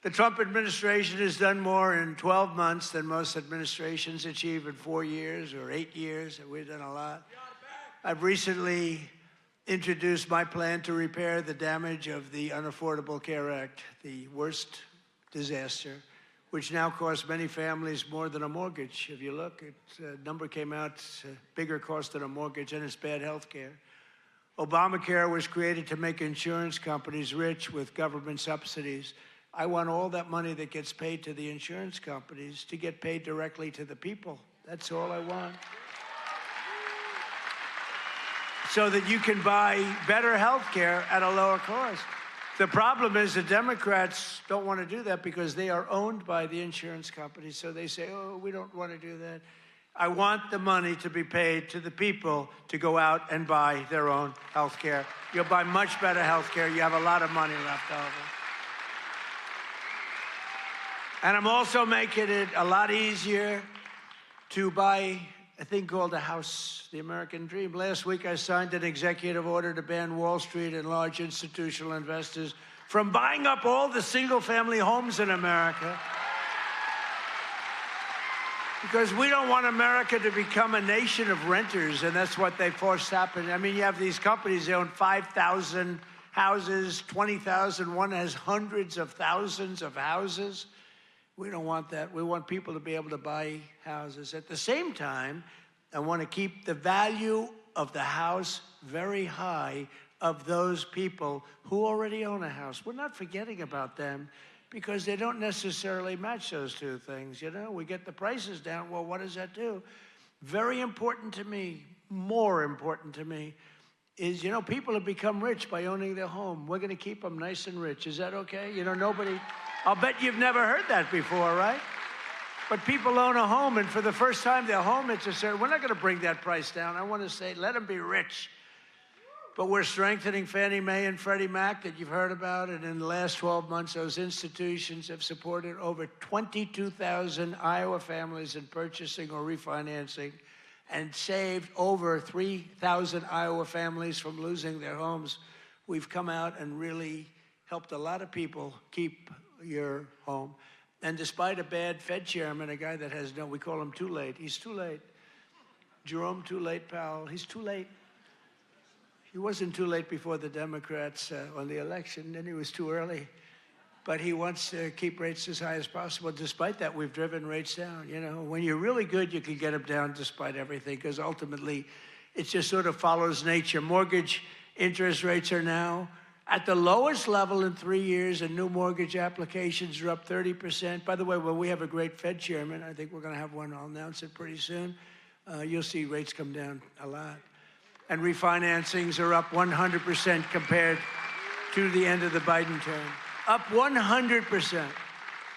The Trump administration has done more in 12 months than most administrations achieve in 4 years or 8 years. We've done a lot. I've recently introduced my plan to repair the damage of the Unaffordable Care Act, the worst disaster, which now costs many families more than a mortgage. If you look, a number came out, it's a bigger cost than a mortgage, and it's bad health care. Obamacare was created to make insurance companies rich with government subsidies. I want all that money that gets paid to the insurance companies to get paid directly to the people. That's all I want. So that you can buy better health care at a lower cost. The problem is the Democrats don't want to do that because they are owned by the insurance companies. So they say, oh, we don't want to do that. I want the money to be paid to the people to go out and buy their own health care. You'll buy much better health care. You have a lot of money left over. And I'm also making it a lot easier to buy a thing called a house, the American dream. Last week, I signed an executive order to ban Wall Street and large institutional investors from buying up all the single-family homes in America. Because we don't want America to become a nation of renters, and that's what they forced happen. I mean, you have these companies, they own 5,000 houses, 20,000. One has hundreds of thousands of houses. We don't want that. We want people to be able to buy houses. At the same time, I want to keep the value of the house very high of those people who already own a house. We're not forgetting about them because they don't necessarily match those two things. You know, we get the prices down. Well, what does that do? Very important to me, more important to me, is, you know, people have become rich by owning their home. We're going to keep them nice and rich. Is that okay? You know, nobody... I'll bet you've never heard that before, right? But people own a home, and for the first time, their home, it's a certain, we're not going to bring that price down. I want to say, let them be rich. But we're strengthening Fannie Mae and Freddie Mac that you've heard about, and in the last 12 months, those institutions have supported over 22,000 Iowa families in purchasing or refinancing and saved over 3,000 Iowa families from losing their homes. We've come out and really helped a lot of people keep your home. And despite a bad Fed chairman, a guy that has no, we call him too late. He's too late. Jerome Too Late Powell, he's too late. He wasn't too late before the Democrats won the election, then he was too early. But he wants to keep rates as high as possible. Despite that, we've driven rates down. You know, when you're really good, you can get them down despite everything, because ultimately, it just sort of follows nature. Mortgage interest rates are now at the lowest level in 3 years, and new mortgage applications are up 30%. By the way, when we have a great Fed chairman, I think we're going to have one, I'll announce it pretty soon, you'll see rates come down a lot. And refinancings are up 100% compared to the end of the Biden term. Up 100%.